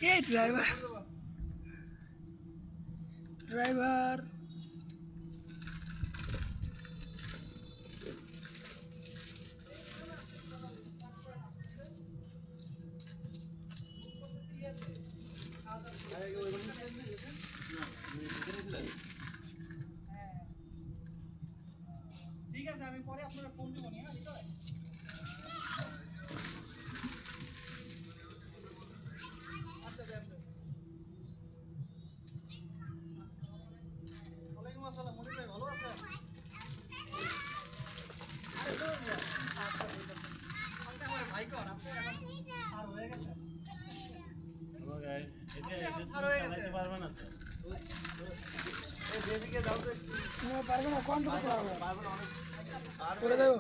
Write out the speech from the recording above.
এই driver driver ঠিক আছে আমি পরে আপনার ফোন দিব নি হ্যাঁ আচ্ছা দেন ওয়ালাইকুম আসসালাম মনির ভাই ভালো আছেন আচ্ছা ভাই কোন আপনি আর হয়ে গেছে হ্যালো গাইস এটা চালাতে পারবে না তো এই বেবিকে দাও তো পারবে না কোন পারবে না অনেক করে দেবো